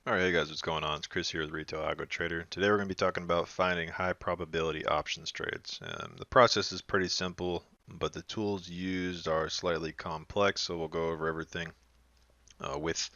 Alright, hey guys, what's going on? It's Chris here with Retail Algo Trader. Today we're going to be talking about finding high probability options trades. The process is pretty simple, but the tools used are slightly complex, so we'll go over everything. With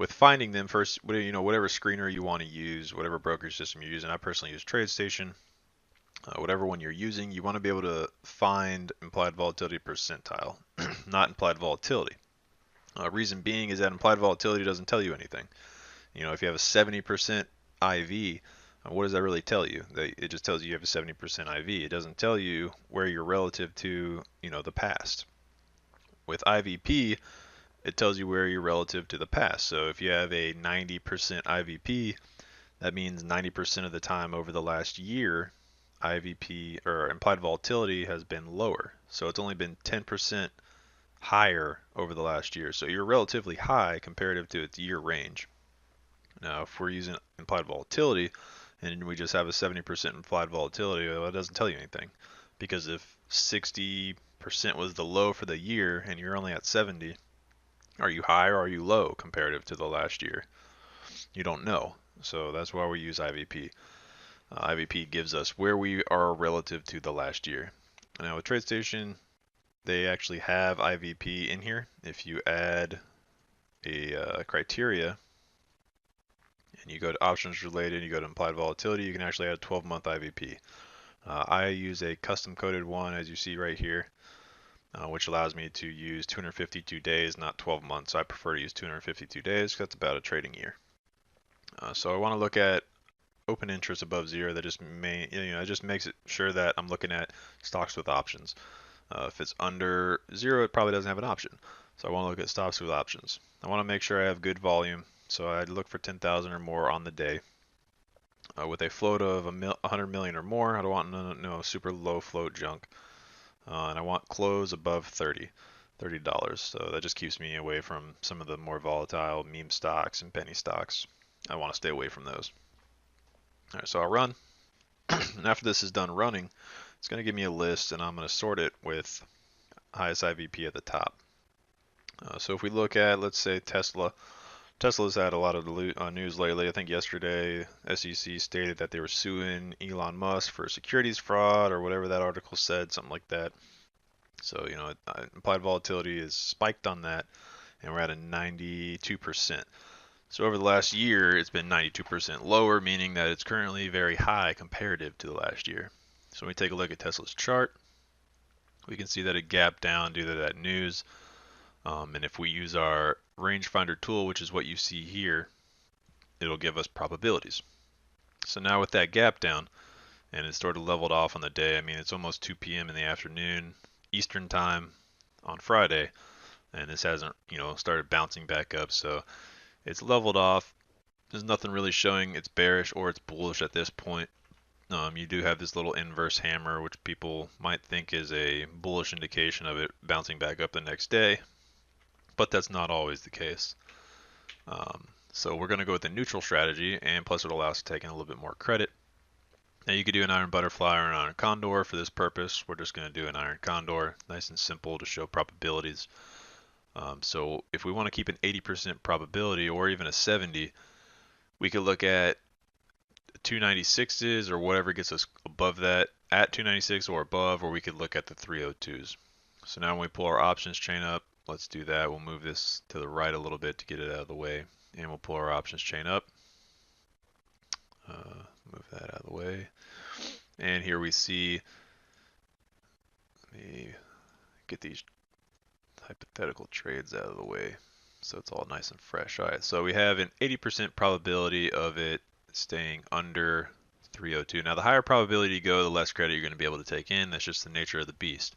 finding them first, whatever screener you want to use, whatever brokerage system you're using. I personally use TradeStation. Whatever one you're using, you want to be able to find implied volatility percentile, not implied volatility. Reason being is that implied volatility doesn't tell you anything. If you have a 70% IV, what does that really tell you? It just tells you you have a 70% IV. It doesn't tell you where you're relative to, the past. With IVP, it tells you where you're relative to the past. So if you have a 90% IVP, that means 90% of the time over the last year, IVP or implied volatility has been lower. So it's only been 10% higher over the last year. So you're relatively high comparative to its year range. Now, if we're using implied volatility and we just have a 70% implied volatility, well, it doesn't tell you anything. Because if 60% was the low for the year and you're only at 70, are you high or are you low comparative to the last year? You don't know. So that's why we use IVP. IVP gives us where we are relative to the last year. Now with TradeStation, they actually have IVP in here. If you add a criteria and you go to options related, you go to implied volatility, you can actually add a 12-month IVP. I use a custom coded one, as you see right here, which allows me to use 252 days, not 12 months. So I prefer to use 252 days because that's about a trading year. So I want to look at open interest above zero. That it just makes it sure that I'm looking at stocks with options. If it's under zero, it probably doesn't have an option. So I want to look at stocks with options. I want to make sure I have good volume. So I'd look for 10,000 or more on the day. With a float of 100 million or more, I don't want no super low float junk. And I want close above $30. So that just keeps me away from some of the more volatile meme stocks and penny stocks. I want to stay away from those. All right, so I'll run. And after this is done running, it's going to give me a list, and I'm going to sort it with highest IVP at the top. So if we look at, let's say, Tesla's had a lot of news lately. I think yesterday SEC stated that they were suing Elon Musk for securities fraud or whatever that article said, something like that. So, implied volatility is spiked on that, and we're at a 92%. So over the last year, it's been 92% lower, meaning that it's currently very high comparative to the last year. So when we take a look at Tesla's chart, we can see that it gapped down due to that news. And if we use our rangefinder tool, which is what you see here, it'll give us probabilities. So now with that gap down, and it's sort of leveled off on the day, I mean, it's almost 2 p.m. in the afternoon, Eastern time on Friday, and this hasn't, started bouncing back up. So it's leveled off. There's nothing really showing it's bearish or it's bullish at this point. You do have this little inverse hammer, which people might think is a bullish indication of it bouncing back up the next day, but that's not always the case. So we're going to go with the neutral strategy, and plus it allows us to take in a little bit more credit. Now you could do an iron butterfly or an iron condor. For this purpose, we're just going to do an iron condor, nice and simple to show probabilities. So if we want to keep an 80% probability or even a 70, we could look at 296s or whatever gets us above that at 296 or above, or we could look at the 302s. So now when we pull our options chain up, let's do that. We'll move this to the right a little bit to get it out of the way, and we'll pull our options chain up. Move that out of the way. And here we see, let me get these hypothetical trades out of the way so it's all nice and fresh. All right, so we have an 80% probability of it staying under 302. Now, the higher probability you go, the less credit you're going to be able to take in. That's just the nature of the beast.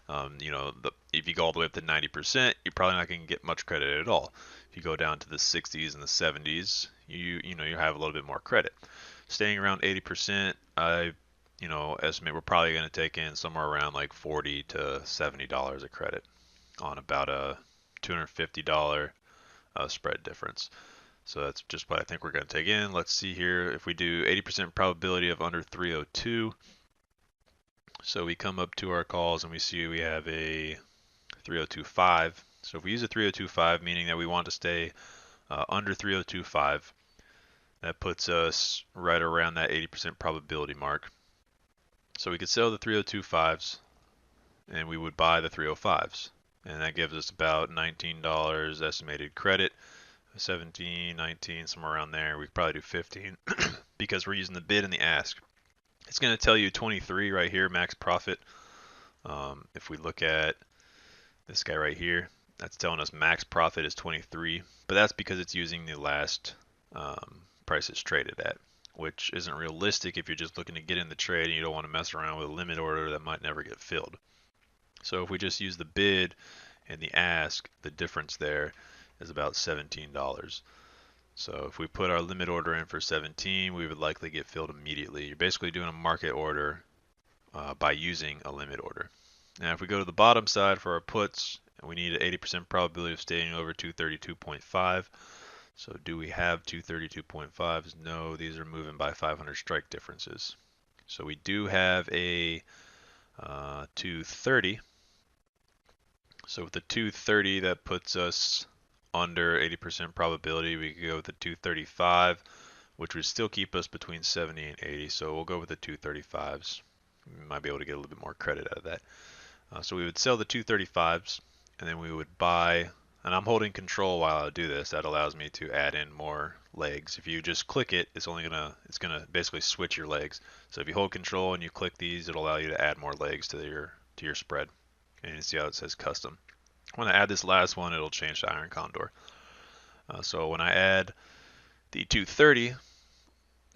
If you go all the way up to 90%, you're probably not going to get much credit at all. If you go down to the 60s and the 70s, you have a little bit more credit. Staying around 80%, I estimate we're probably going to take in somewhere around like $40 to $70 of credit on about a $250 spread difference. So that's just what I think we're going to take in. Let's see here. If we do 80% probability of under 302, so we come up to our calls and we see we have a 3025. So if we use a 3025, meaning that we want to stay under 3025. That puts us right around that 80% probability mark. So we could sell the 3025s and we would buy the 305s. And that gives us about $19 estimated credit, 17, 19, somewhere around there. We could probably do 15 because we're using the bid and the ask. It's going to tell you 23 right here, max profit. If we look at this guy right here, that's telling us max profit is 23, but that's because it's using the last price it's traded at, which isn't realistic if you're just looking to get in the trade and you don't want to mess around with a limit order that might never get filled. So if we just use the bid and the ask, the difference there is about $17. So if we put our limit order in for 17, we would likely get filled immediately. You're basically doing a market order by using a limit order. Now if we go to the bottom side for our puts, we need an 80% probability of staying over 232.5. So do we have 232.5s? No, these are moving by 500 strike differences. So we do have a 230. So with the 230, that puts us under 80% probability. We could go with the 235, which would still keep us between 70 and 80. So we'll go with the 235s. We might be able to get a little bit more credit out of that. So we would sell the 235s, and then we would buy, and I'm holding control while I do this. That allows me to add in more legs. If you just click it, it's gonna basically switch your legs. So if you hold control and you click these, it'll allow you to add more legs to your spread. And you see how it says custom. When I add this last one, it'll change to Iron Condor. So when I add the 230,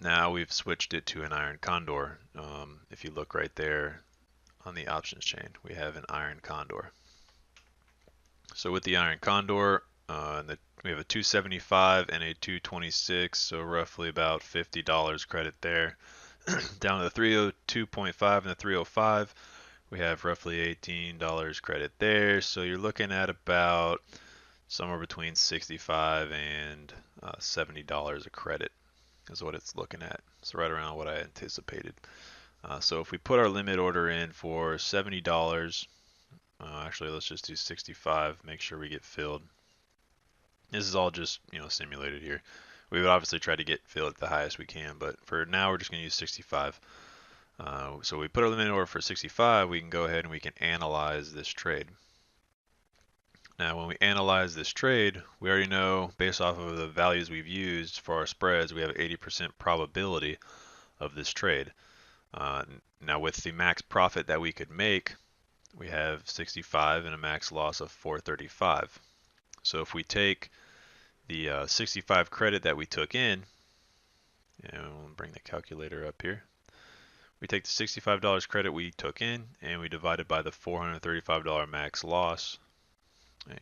now we've switched it to an Iron Condor. If you look right there on the options chain, we have an Iron Condor. So with the Iron Condor, we have a 275 and a 226, so roughly about $50 credit there. Down to the 302.5 and the 305, we have roughly $18 credit there. So you're looking at about somewhere between $65 and $70 a credit is what it's looking at. So right around what I anticipated. So if we put our limit order in for $70, actually let's just do 65, make sure we get filled. This is all just simulated here. We would obviously try to get filled at the highest we can, but for now we're just going to use 65. So we put our limit order for 65, we can go ahead and we can analyze this trade. Now when we analyze this trade, we already know based off of the values we've used for our spreads, we have 80% probability of this trade. Now with the max profit that we could make, we have 65 and a max loss of 435. So if we take the 65 credit that we took in, and we'll bring the calculator up here. We take the $65 credit we took in and we divide it by the $435 max loss. Right.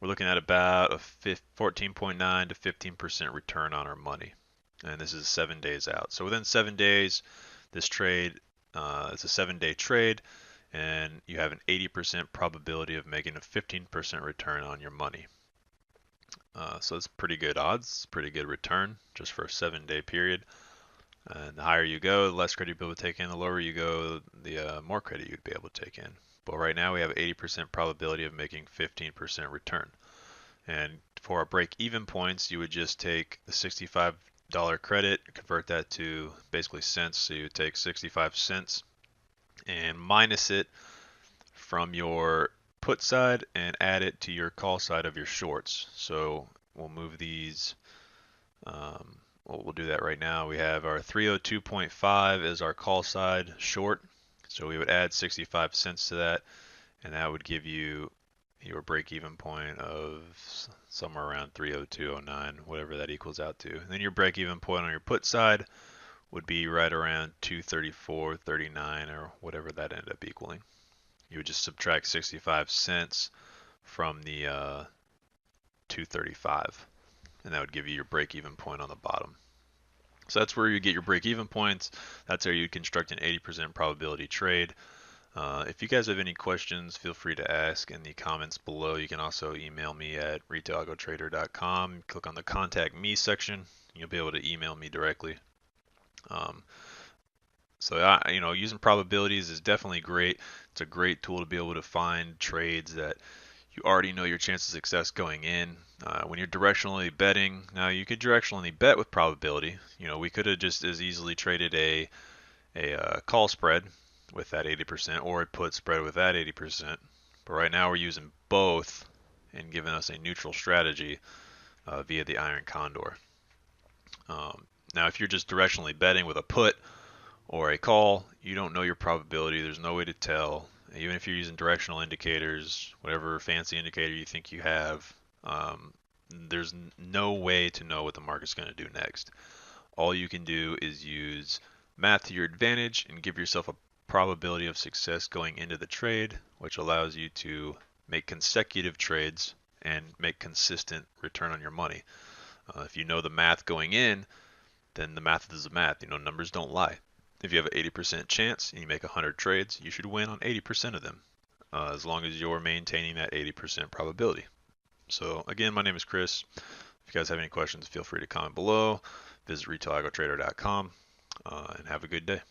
We're looking at about a 14.9 to 15% return on our money. And this is 7 days out. So within 7 days, this trade, it's a 7-day trade, and you have an 80% probability of making a 15% return on your money. So it's pretty good odds, pretty good return just for a 7-day period. And the higher you go, the less credit you'll be able to take in. The lower you go, the more credit you'd be able to take in. But right now we have 80% probability of making 15% return. And for our break-even points, you would just take the $65 credit, convert that to basically cents. So you would take 65 cents and minus it from your put side and add it to your call side of your shorts. So we'll move these. We'll do that right now. We have our 302.5 as our call side short. So we would add 65 cents to that, and that would give you your break-even point of somewhere around 302.09, whatever that equals out to. And then your break-even point on your put side would be right around 234.39 or whatever that ended up equaling. You would just subtract 65 cents from the 235, and that would give you your break-even point on the bottom. So that's where you get your break-even points. That's how you construct an 80% probability trade. If you guys have any questions, feel free to ask in the comments below. You can also email me at retailalgotrader.com. Click on the Contact Me section. You'll be able to email me directly. Using probabilities is definitely great. It's a great tool to be able to find trades that You already know your chance of success going in. When you're directionally betting, now you could directionally bet with probability. We could have just as easily traded a call spread with that 80% or a put spread with that 80%. But right now we're using both and giving us a neutral strategy via the Iron Condor. Now, if you're just directionally betting with a put or a call, you don't know your probability. There's no way to tell. Even if you're using directional indicators, whatever fancy indicator you think you have, there's no way to know what the market's going to do next. All you can do is use math to your advantage and give yourself a probability of success going into the trade, which allows you to make consecutive trades and make consistent return on your money. If you know the math going in, then the math is the math. Numbers don't lie. If you have an 80% chance and you make 100 trades, you should win on 80% of them, as long as you're maintaining that 80% probability. So again, my name is Chris. If you guys have any questions, feel free to comment below. Visit retailagrotrader.com and have a good day.